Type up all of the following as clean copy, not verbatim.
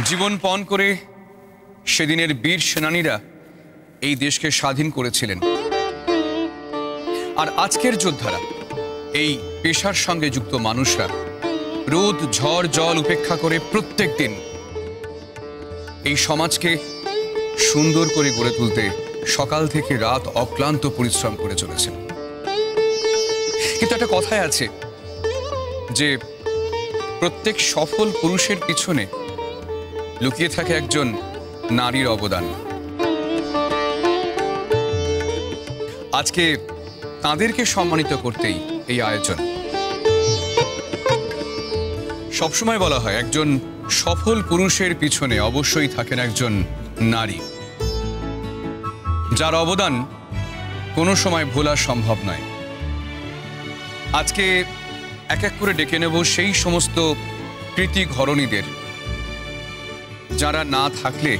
জীবন পণ করে সেদিনের বীর সেনানীরা এই দেশকে স্বাধীন করেছিলেন। আর আজকের যোদ্ধারা, এই পেশার সঙ্গে যুক্ত মানুষরা রোদ ঝড় জল উপেক্ষা করে প্রত্যেক দিন এই সমাজকে সুন্দর করে গড়ে তুলতে সকাল থেকে রাত অক্লান্ত পরিশ্রম করে চলেছেন। কিন্তু একটা কথাই আছে যে প্রত্যেক সফল পুরুষের পিছনে লুকিয়ে থাকে একজন নারীর অবদান। আজকে তাদেরকে সম্মানিত করতেই এই আয়োজন। সবসময় বলা হয় একজন সফল পুরুষের পিছনে অবশ্যই থাকেন একজন নারী, যার অবদান কোনো সময় ভোলা সম্ভব নয়। আজকে এক এক করে ডেকে নেব সেই সমস্ত কৃতি ঘরণীদের, যারা না থাকলে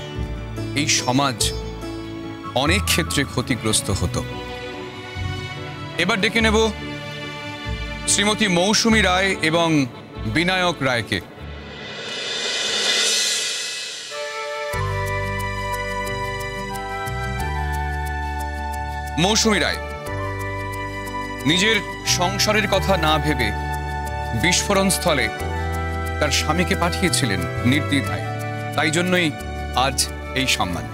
এই সমাজ অনেক ক্ষেত্রে ক্ষতিগ্রস্ত হতো। এবার ডেকে নেব শ্রীমতী মৌসুমী রায় এবং বিনায়ক রায়কে। মৌসুমী রায় নিজের সংসারের কথা না ভেবে বিস্ফোরণ স্থলে তার স্বামীকে পাঠিয়েছিলেন নির্দ্বিধায়। তাই জন্যই আজ এই সম্মান।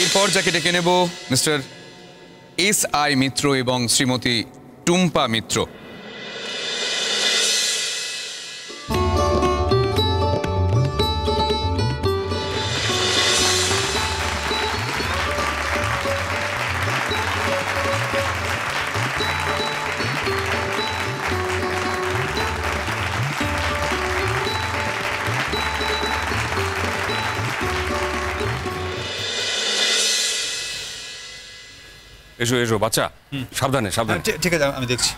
এরপর যাকে ডেকে নেব মিস্টার SI মিত্র এবং শ্রীমতী টুম্পা মিত্র। এসো এসো বাচ্চা, সাবধানে সাবধানে। ঠিক আছে, আমি দেখছি।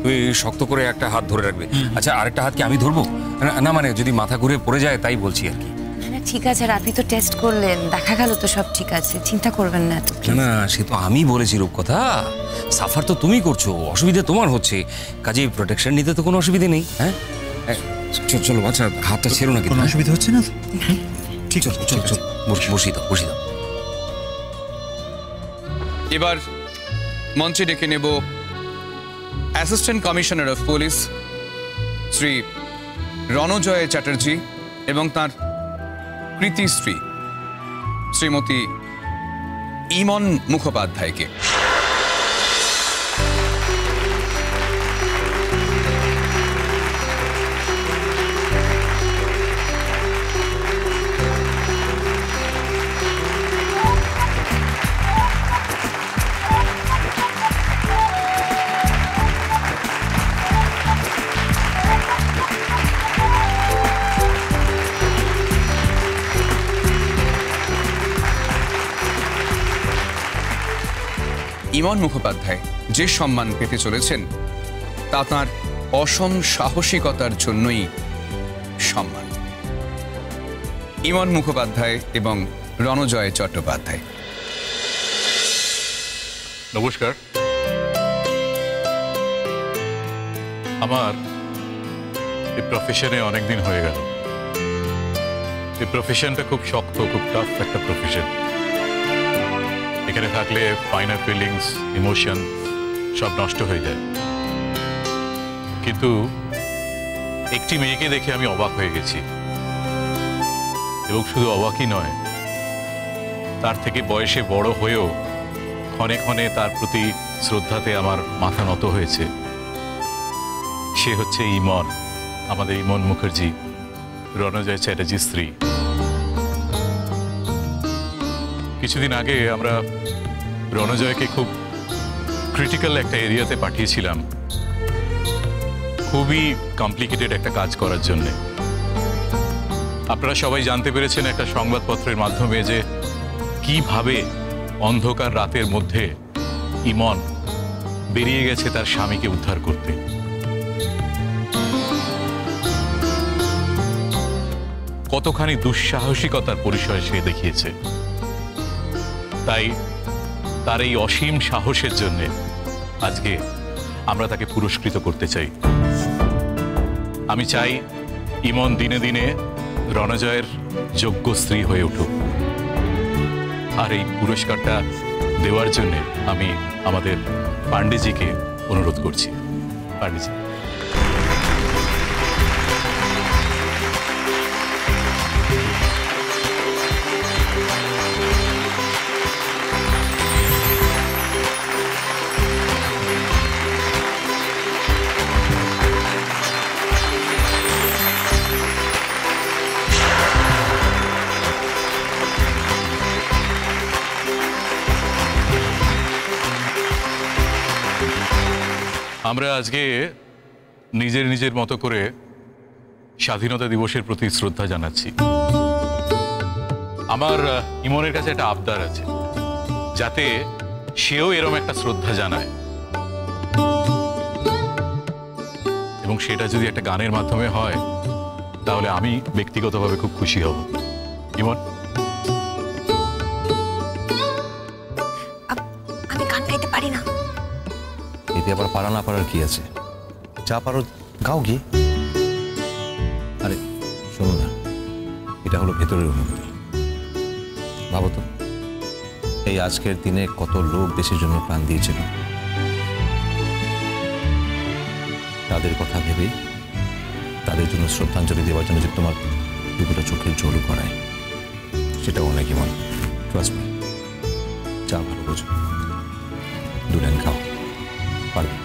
তুই শক্ত করে একটা হাত ধরে রাখবে। আচ্ছা, আরেকটা হাত কি আমি ধরবো? না মানে যদি মাথা ঘুরে পড়ে যায় তাই বলছি আর কি। না ঠিক আছে, আর আপনি তো টেস্ট করলেন, দেখা গেল তো সব ঠিক আছে, চিন্তা করবেন না তো। না সে তো আমি বলেছি রূপকথা, সাফার তো তুমি করছো, অসুবিধা তোমার হচ্ছে, কাজে প্রোটেকশন নিতে তো কোনো অসুবিধা নেই। হ্যাঁ চলো বাচ্চা, হাতটা ছেড়ো না, কোনো অসুবিধা হচ্ছে না তো? ঠিক আছে, চল চল বসি দাও বসি দাও। এবার মঞ্চে ডেকে নেব assistant commissioner of police Shri Ranjoy Chatterjee এবং তার কৃতি স্ত্রী শ্রীমতী ইমন মুখোপাধ্যায়কে। ইমন মুখোপাধ্যায় যে সম্মান পেতে চলেছেন তা তাঁর অসম সাহসিকতার জন্যই সম্মান। ইমন মুখোপাধ্যায় এবং রণজয় চট্টোপাধ্যায়। নমস্কার। আমার এই প্রফেশনে অনেকদিন হয়ে গেল। এই প্রফেশনটা খুব শক্ত, খুব টাফ একটা প্রফেশন। এখানে থাকলে ফাইনাল ফিলিংস, ইমোশন সব নষ্ট হয়ে যায়। কিন্তু একটি মেয়েকে দেখে আমি অবাক হয়ে গেছি, এবং শুধু অবাকই নয়, তার থেকে বয়সে বড় হয়েও ক্ষণে ক্ষণে তার প্রতি শ্রদ্ধাতে আমার মাথা নত হয়েছে। সে হচ্ছে ইমন, আমাদের ইমন মুখার্জি, রণজয় চ্যাটার্জির স্ত্রী। কিছুদিন আগে আমরা রণজয়কে খুব ক্রিটিক্যাল একটা এরিয়াতে পাঠিয়েছিলাম, খুবই কমপ্লিকেটেড একটা কাজ করার জন্যে। আপনারা সবাই জানতে পেরেছেন একটা সংবাদপত্রের মাধ্যমে যে কিভাবে অন্ধকার রাতের মধ্যে ইমন বেরিয়ে গেছে তার স্বামীকে উদ্ধার করতে। কতখানি দুঃসাহসিকতার পরিচয় সে দেখিয়েছে। তাই তার এই অসীম সাহসের জন্য আজকে আমরা তাকে পুরস্কৃত করতে চাই। আমি চাই ইমন দিনে দিনে রণজয়ের যোগ্য স্ত্রী হয়ে উঠুক। আর এই পুরস্কারটা দেওয়ার জন্য আমি আমাদের পান্ডেজিকে অনুরোধ করছি। পান্ডেজি, আমরা আজকে নিজের নিজের মতো করে স্বাধীনতা দিবসের প্রতি শ্রদ্ধা জানাচ্ছি। আমার ইমনের কাছে একটা আবদার আছে, যাতে সেও এরকম একটা শ্রদ্ধা জানায়, এবং সেটা যদি একটা গানের মাধ্যমে হয় তাহলে আমি ব্যক্তিগতভাবে খুব খুশি হব। ইমন, আমি গান গাইতে পারি না। এতে আবার পারা না পারার কি আছে? যা পারো গাও গিয়ে। আরে শোনো না, এটা হলো ভেতরের অনুভূতি। ভাবো তো, এই আজকের দিনে কত লোক দেশের জন্য প্রাণ দিয়েছিল। তাদের কথা ভেবে তাদের জন্য শ্রদ্ধাঞ্জলি দেওয়ার জন্য যে তোমার দুটো চোখের জল করায়, সেটাও অনেকই মনে। ট্রাস্ট মি, যা ভালো বোঝো, দু লাইন খাও, পারবে।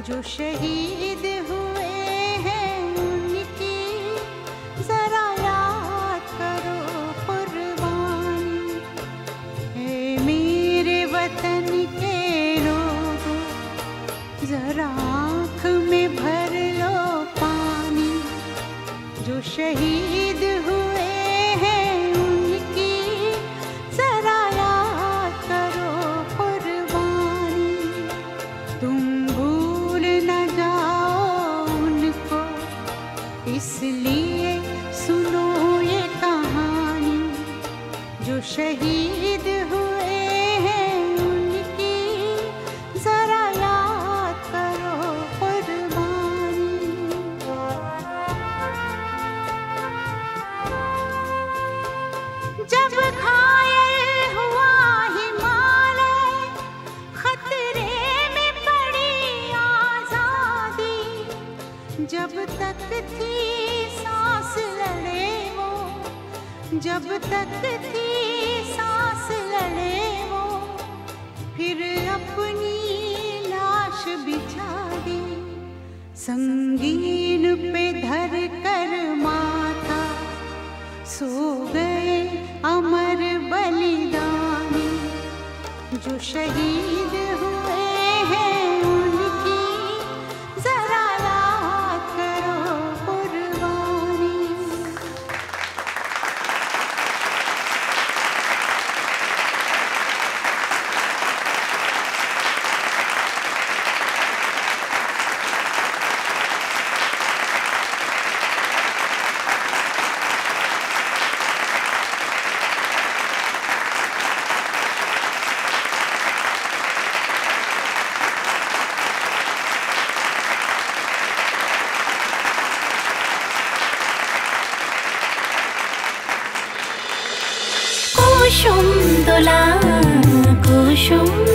जो शहीद हुए हैं उनकी जरा याद करो कुर्बानी। है मेरे वतन के लोगों, जरा आँख में भर लो पानी। जो शहीद हुए हैं उनकी जरा याद करो कुर्बानी। तुम भूल न जाओ जब तक थी सांस लड़े वो, जब तक थी सांस लड़े वो, फिर अपनी लाश बिछा दी संगीन पे धर कर माथा। सो गए अमर बलिदानी जो शहीद हुए हैं, उनकी जरा याद करो कुर्बानी। কুসুম দোলা কুসুম